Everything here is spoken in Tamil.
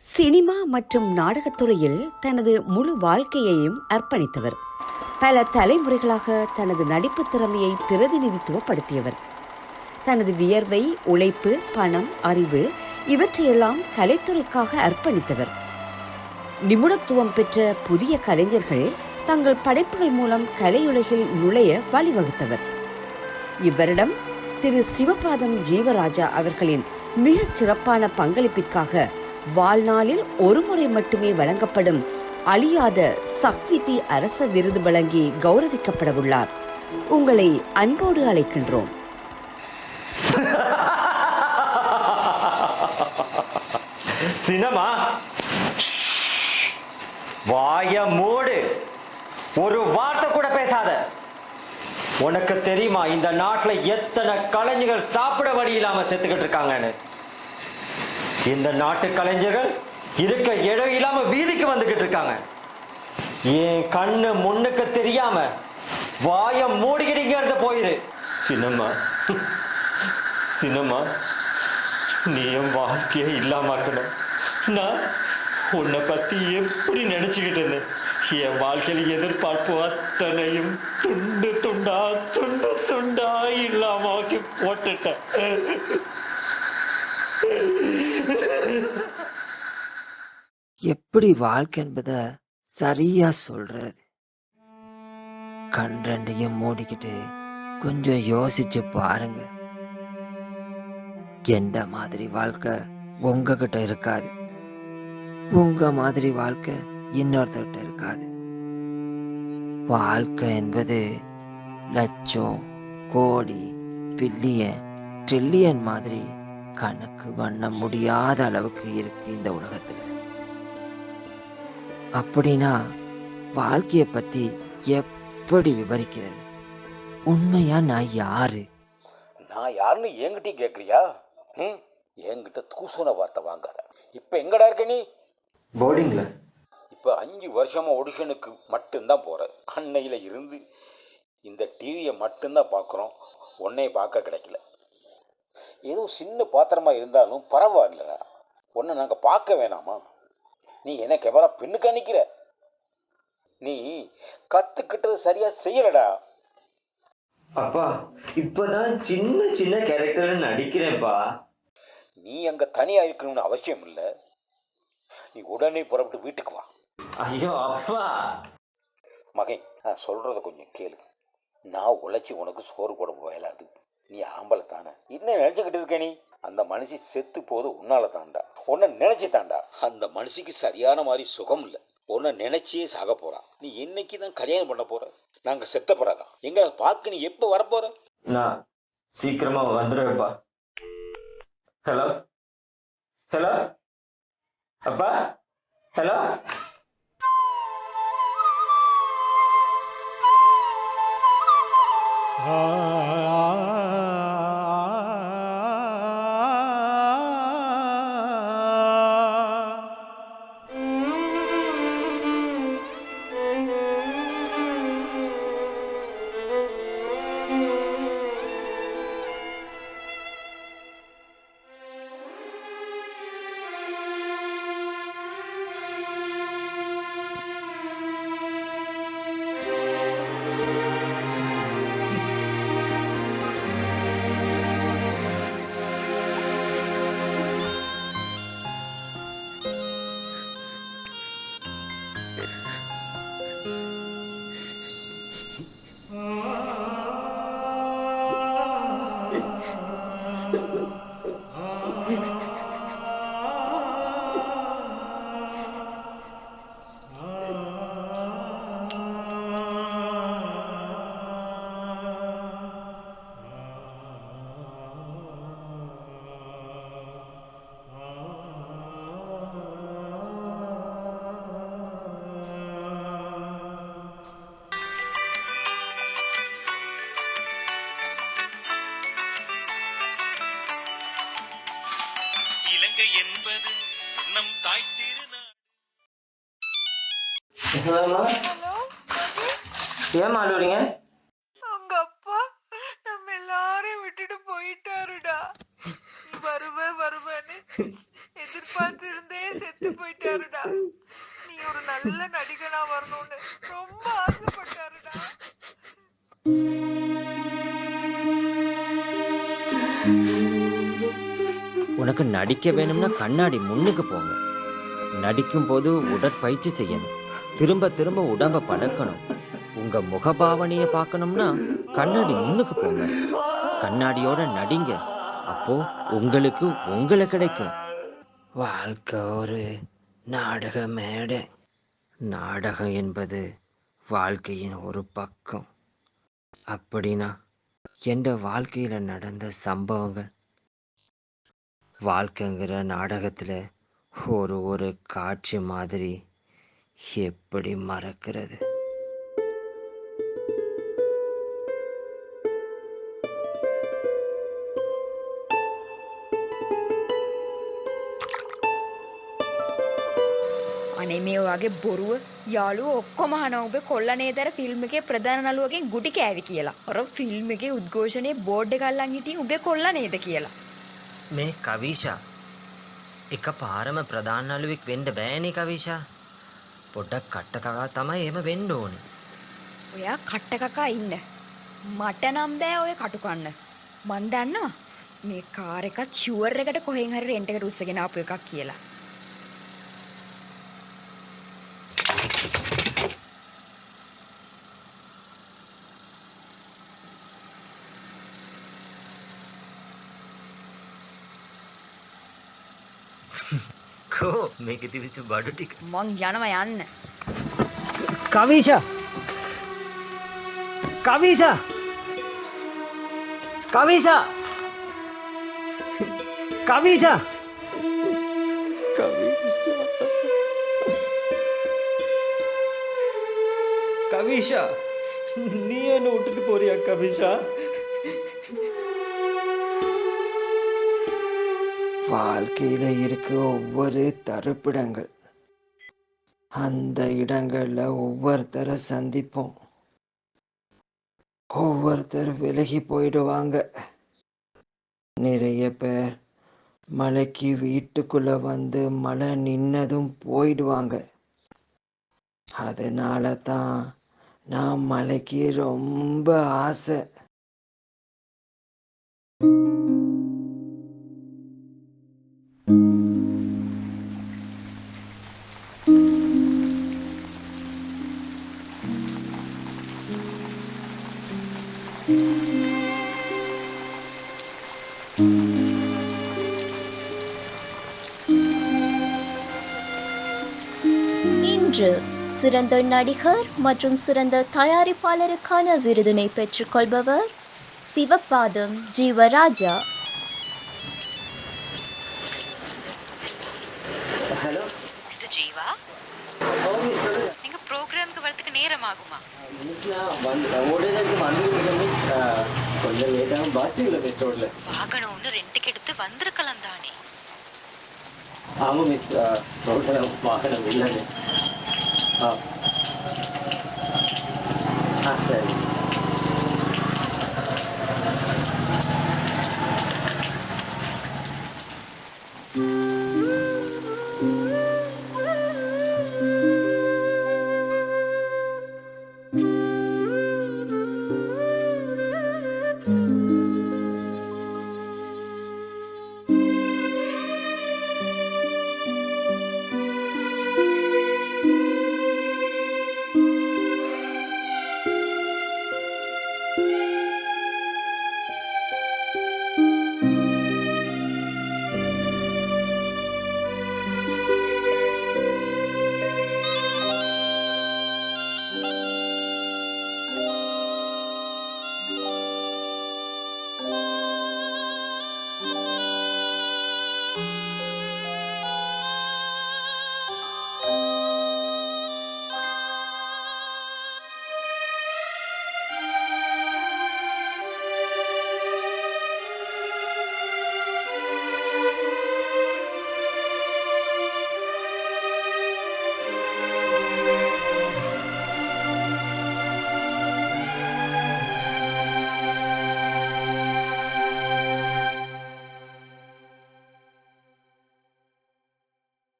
சினிமா மற்றும் நாடகத்துறையில் தனது முழு வாழ்க்கையையும் அர்ப்பணித்தவர். பல தலைமுறைகளாக தனது நடிப்பு திறமையை பிரதிநிதித்துவப்படுத்தியவர். தனது வியர்வை, உழைப்பு, பணம், அறிவு இவற்றையெல்லாம் கலைத்துறைக்காக அர்ப்பணித்தவர். நிபுணத்துவம் பெற்ற புதிய கலைஞர்கள் தங்கள் படைப்புகள் மூலம் கலையுலகில் நுழைய வழிவகுத்தவர். இவ்வருடம் திரு சிவபாதம் ஜீவராஜா அவர்களின் மிகச் சிறப்பான பங்களிப்பிற்காக வாழ்நாளில் ஒருமுறை மட்டுமே வழங்கப்படும் அழியாத சக்விதி அரச விருது வழங்கி கௌரவிக்கப்படவுள்ளார். உங்களை அன்போடு அழைக்கின்றோம். சினிமா வாய மூடு, ஒரு வார்த்தை கூட பேசாத. உனக்கு தெரியுமா இந்த நாட்டுல எத்தனை கலைஞர்கள் சாப்பிட வழி இல்லாம செத்துக்கிட்டு இருக்காங்கன்னு? இந்த நாட்டு கலைஞர்கள் இருக்க இடம் இல்லாம வீதிக்கு வந்துகிட்டு இருக்காங்க. என் கண்ணு முன்னுக்கு தெரியாம வாய மூடிக்கிட்டு போயிரு. சினிமா சினிமா நீ என் வாழ்க்கையை இல்லாமக்கணும். நான் உன்னை பத்தி எப்படி நினைச்சுக்கிட்டு இருந்தேன். என் வாழ்க்கையில எதிர்பார்ப்பு அத்தனையும் துண்டு துண்டா துண்டு துண்டா இல்லாம போட்டுட்டேன். எப்படி வாழ்க்கை என்பத சரியா சொல்றது? கண் ரெண்டையும் மூடிக்கிட்டு கொஞ்சம் யோசிச்சு பாருங்க. எந்த மாதிரி வாழ்க்கை உங்ககிட்ட இருக்காது, உங்க மாதிரி வாழ்க்கை இன்னொருத்தர்கிட்ட இருக்காது. வாழ்க்கை என்பது லட்சம், கோடி, பில்லியன், ட்ரில்லியன் மாதிரி கணக்கு பண்ண முடியாத அளவுக்கு இருக்கு இந்த உலகத்துல. அப்படின்னா வாழ்க்கைய பத்தி எப்படி விவரிக்கிறது? உண்மையா நான் யாரு? நான் யாருன்னு என்கிட்ட கேட்குறியா? என்கிட்ட தூசுன வார்த்தை வாங்காத. இப்போ எங்கடா இருக்க நீ? போர்டிங்ல. இப்போ 5 வருஷமா ஆடிஷனுக்கு மட்டும்தான் போற. அன்னையில இருந்து இந்த டிவியை மட்டும்தான் பார்க்குறோம். உன்னைய பார்க்க கிடைக்கல. ஏதோ சின்ன பாத்திரமா இருந்தாலும் பரவாயில்ல, உன்னை நாங்கள் பார்க்க வேணாமா? நீ என்ன கேமரா பின்னுக்கா நிற்கிற? நீ கற்றுக்கிட்டது சரியா செய்யலடா. அப்பா இப்பதான் சின்ன சின்ன கேரக்டர்ல நடிக்கிறேன்ப்பா. நீ அங்கே தனியாக இருக்கணும்னு அவசியம் இல்லை. நீ உடனே புறப்பட்டு வீட்டுக்கு வா. ஐயோ அப்பா. மகன், நான் சொல்கிறத கொஞ்சம் கேளு. நான் உழைச்சி உனக்கு சோறு போட போயலாது. நீ ஆம்பளை தானே, என்ன நினச்சிக்கிட்டு இருக்க? நீ அந்த மனுஷி செத்து போது உன்னால தாண்டா, உன்னை நினைச்சு தாண்டா. அந்த மனுஷிக்கு சரியான மாதிரி சுகம் இல்லை, உன்னை நினைச்சே சாக போறா. நீ என்னைக்கு தான் கல்யாணம் பண்ண போற? நாங்க செத்த போறாங்க. எங்களை பார்க்க நீ எப்போ வரப்போற? நான் சீக்கிரமா வந்துடுவேப்பா. ஹலோ ஹலோ அப்பா, ஹலோ. என்பது நம் தாய் திருநாள். ஏன் அழுவுறீங்க? உங்க அப்பா நம்ம எல்லாரையும் விட்டுட்டு போயிட்டாருடா. வருவேன்னு எதிர்பார்த்து இருந்தே செத்து போயிட்டாருடா. நீ ஒரு நல்ல நடிகனா வரணும்னு ரொம்ப ஆசைப்பட்டாருடா. உனக்கு நடிக்க வேணும்னா கண்ணாடி முன்னுக்கு போங்க. நடிக்கும் போது உடற்பயிற்சி செய்யணும். திரும்ப திரும்ப உடம்ப பழக்கணும். உங்க முகபாவனையை பார்க்கணும்னா கண்ணாடி முன்னுக்கு போங்க. கண்ணாடியோட நடிங்க. அப்போ உங்களுக்கு உங்களை கிடைக்கும். வாழ்க்கை ஒரு நாடக மேடை. நாடகம் என்பது வாழ்க்கையின் ஒரு பக்கம். அப்படின்னா என் வாழ்க்கையில் நடந்த சம்பவங்கள் வாழ்க்கைங்கிற நாடகத்தில் ஒரு ஒரு காட்சி மாதிரி எப்படி மறக்கிறது? අනේ මේ වගේ බොරුව යාළුවෝ ඔක්කොම අහනවා ඔබ කොල්ල නේදර ෆිල්ම් එකේ ප්‍රධාන නළුවගෙන් ගුටි කෑවි කියලා. අර ෆිල්ම් එකේ උද්ඝෝෂණයේ බෝඩ් එක අල්ලන් හිටියේ උගේ කොල්ල නේද කියලා. මේ කවිෂා එක පාරම ප්‍රධාන නළුවෙක් වෙන්න බෑනේ කවිෂා. පොඩ්ඩක් කට්ට කකා තමයි එහෙම වෙන්න ඕනේ. ඔයා කට්ට කකා ඉන්න. මට නම් බෑ ඔය කටු කන්න. මන් දන්නවා මේ කාර් එකත් ෂුවර් එකට කොහෙන් හරි රෙන්ට් එකට උස්සගෙන ආපු එකක් කියලා. කෝ මේකේ තිබිච්ච බඩු ටික. මං යනවා යන්න. කවිෂා කවිෂා කවිෂා කවිෂා கவிஷா நீ என்ன விட்டுட்டு போறியா கவிஷா? வாழ்க்கையில் இருக்க ஒவ்வொரு தரிப்பிடங்கள், அந்த இடங்களில் ஒவ்வொருத்தரை சந்திப்போம். ஒவ்வொருத்தர் விலகி போயிடுவாங்க. நிறைய பேர் மலைக்கு வீட்டுக்குள்ள வந்து மழை நின்னதும் போயிடுவாங்க. அதனால தான் நான் மலைக்கு ரொம்ப ஆசை. இன்று சிறந்த நடிகர் மற்றும் சிறந்த தயாரிப்பாளருக்கான விருதினை பெற்றுக்கொள்பவர் சிவபாதம் ஜீவராஜா. ஹலோ மிஸ்டர் ஜீவா, நீங்க ப்ரோக்ராமுக்கு வரதுக்கு நேரம் ஆகுமா? கொஞ்சம் லேட்டாக பஸ் இல்லை மெட்ரோடில். வாகனம் ஒன்று ரெண்டுக்கு எடுத்து வந்திருக்கலாம் தானே? ஆமாம் மிஸ், ரோட்டில் வாகனம் இல்லைங்க. ஆ சரி.